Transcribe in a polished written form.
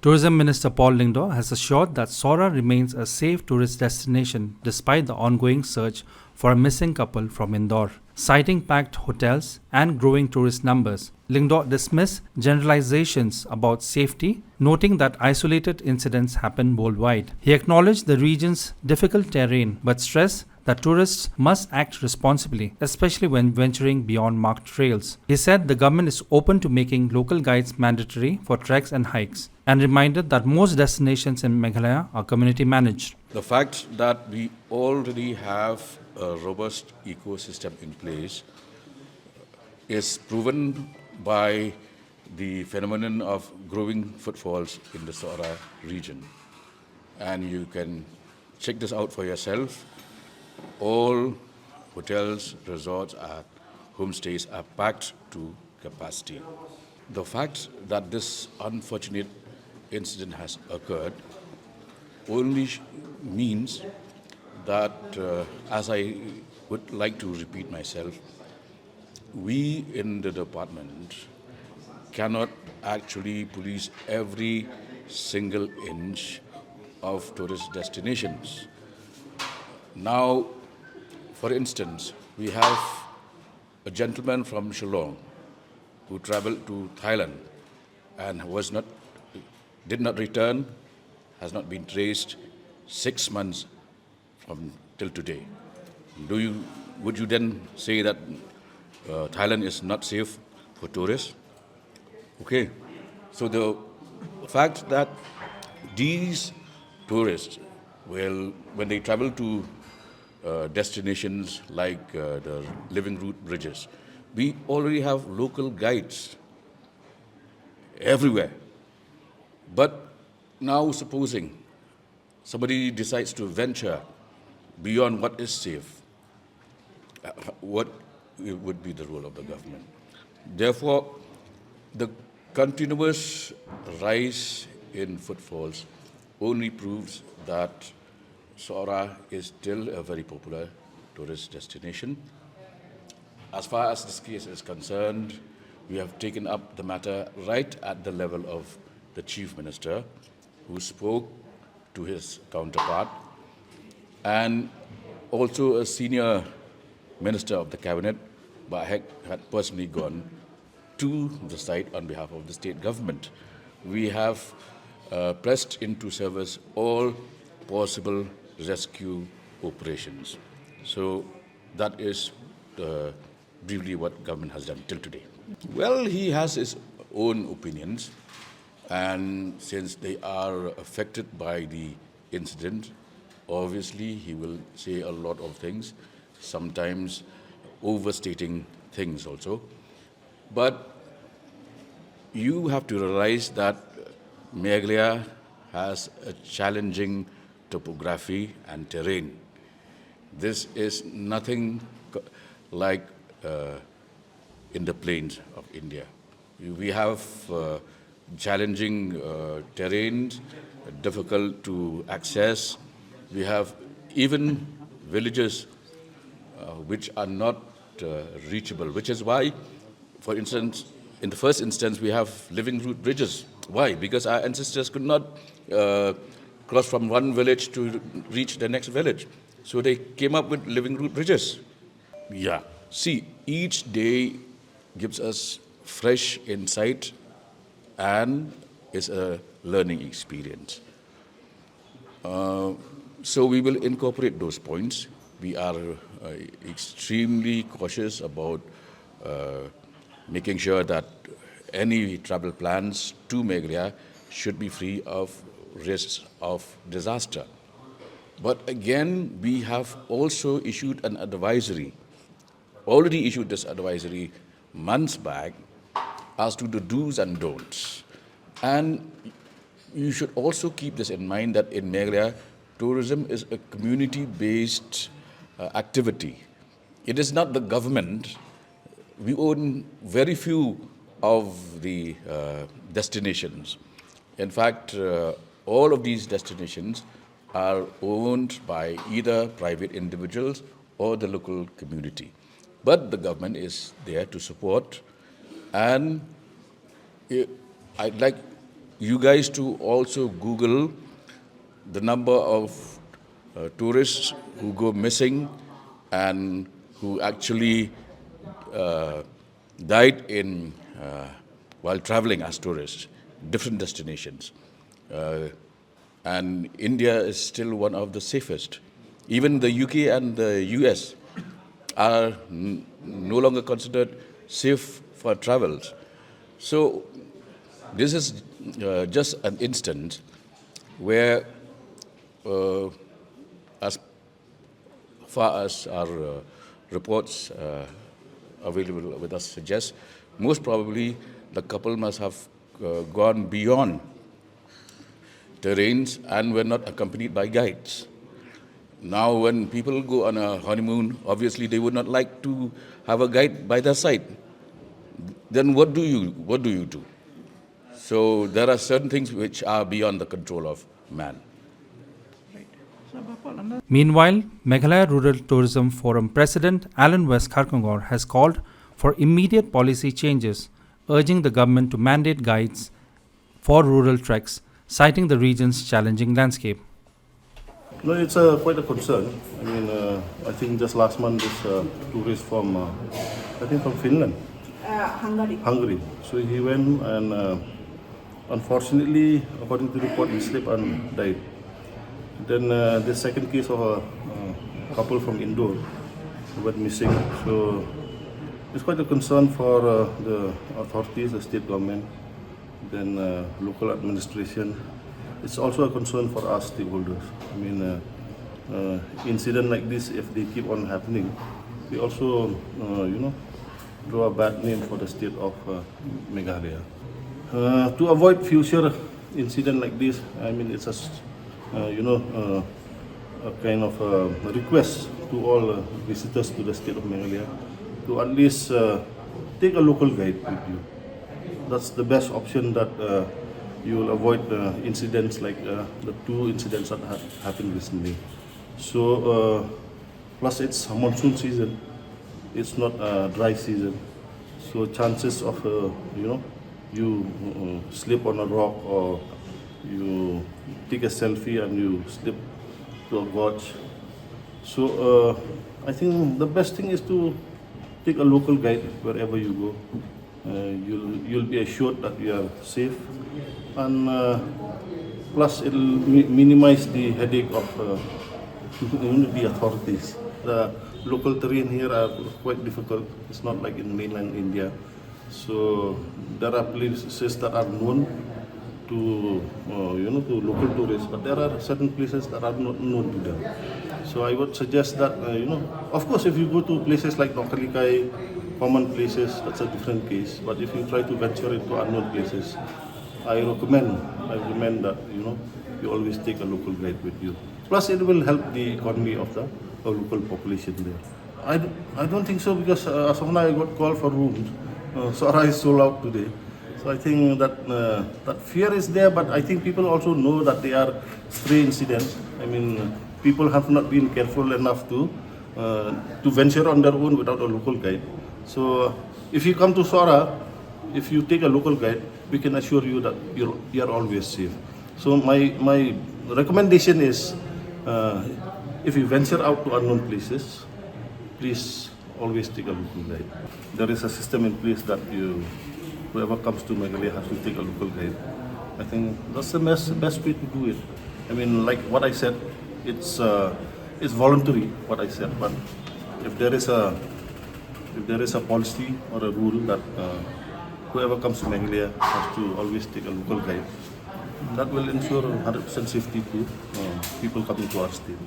Tourism Minister Paul Lyngdoh has assured that Sora remains a safe tourist destination despite the ongoing search for a missing couple from Indore. Citing packed hotels and growing tourist numbers, Lyngdoh dismissed generalizations about safety, noting that isolated incidents happen worldwide. He acknowledged the region's difficult terrain but stressed that tourists must act responsibly, especially when venturing beyond marked trails. He said the government is open to making local guides mandatory for treks and hikes, and reminded that most destinations in Meghalaya are community managed. The fact that we already have a robust ecosystem in place is proven by the phenomenon of growing footfalls in the Sora region. And you can check this out for yourself. All hotels, resorts, and homestays are packed to capacity. The fact that this unfortunate incident has occurred only means that, as I would like to repeat myself, we in the department cannot actually police every single inch of tourist destinations. Now, for instance, we have a gentleman from Shillong who traveled to Thailand and did not return, has not been traced 6 months from till today. Would you then say that Thailand is not safe for tourists? Okay, so the fact that these tourists will, when they travel to destinations like the Living Root Bridges, we already have local guides everywhere. But now supposing somebody decides to venture beyond what is safe, what would be the role of the government? Therefore, the continuous rise in footfalls only proves that Sora is still a very popular tourist destination. As far as this case is concerned, we have taken up the matter right at the level of the Chief Minister, who spoke to his counterpart, and also a senior minister of the cabinet, Bahek, had personally gone to the site on behalf of the state government. We have pressed into service all possible rescue operations. So that is briefly what government has done till today. Well, he has his own opinions, and since they are affected by the incident, obviously he will say a lot of things, sometimes overstating things also. But you have to realize that Meghalaya has a challenging topography and terrain. This is nothing like in the plains of India. We have challenging terrains, difficult to access. We have even villages which are not reachable, which is why, for instance, in the first instance, we have living root bridges. Why? Because our ancestors could not cross from one village to reach the next village. So they came up with living root bridges. Yeah. See, each day gives us fresh insight and is a learning experience. So we will incorporate those points. We are extremely cautious about making sure that any travel plans to Meghalaya should be free of risks of disaster. But again, we have also issued an advisory, already issued this advisory months back as to the do's and don'ts. And you should also keep this in mind that in Meghalaya, tourism is a community-based activity. It is not the government. We own very few of the destinations. In fact, all of these destinations are owned by either private individuals or the local community. But the government is there to support, and I'd like you guys to also Google the number of tourists who go missing and who actually died in while traveling as tourists, different destinations. And India is still one of the safest. Even the UK and the US are no longer considered safe for travels. So this is just an instance where, as far as our reports available with us suggest, most probably the couple must have gone beyond terrains and were not accompanied by guides. Now, when people go on a honeymoon, obviously they would not like to have a guide by their side. Then what do you do? So there are certain things which are beyond the control of man. Meanwhile, Meghalaya Rural Tourism Forum President Alan West Kharkongor has called for immediate policy changes, urging the government to mandate guides for rural treks, citing the region's challenging landscape. No, it's quite a concern. I mean, I think just last month this tourist from, I think from Finland. Hungary. So he went and unfortunately, according to the report, he slipped and died. Then the second case of a couple from Indore who went missing. So it's quite a concern for the authorities, the state government, then local administration. It's also a concern for us stakeholders. I mean, incident like this, if they keep on happening, we also, draw a bad name for the state of Meghalaya. To avoid future incident like this, I mean, it's a kind of request to all visitors to the state of Meghalaya to at least take a local guide with you. That's the best option that you will avoid incidents like the two incidents that happened recently. So, plus it's monsoon season, it's not a dry season. So chances of, you slip on a rock or you take a selfie and you slip to a gorge. So I think the best thing is to take a local guide wherever you go. You'll be assured that you are safe, and plus it'll minimize the headache of the authorities. The local terrain here are quite difficult. It's not like in mainland India. So there are places that are known to to local tourists, but there are certain places that are not known to them. So I would suggest that of course, if you go to places like Nokkalikai, common places, that's a different case. But if you try to venture into unknown places, I recommend that you always take a local guide with you. Plus, it will help the economy of the local population there. I don't think so, because as of now I got call for rooms. Sora is sold out today. So I think that that fear is there, but I think people also know that they are stray incidents. I mean, people have not been careful enough to venture on their own without a local guide. So if you come to Sora, if you take a local guide, we can assure you that you are always safe. So my recommendation is, if you venture out to unknown places, please always take a local guide. There is a system in place that whoever comes to Meghalaya has to take a local guide. I think that's the best way to do it. I mean, like what I said, it's voluntary, what I said, but if there is a policy or a rule that whoever comes to Meghalaya has to always take a local guide, that will ensure 100% safety to people coming to our state.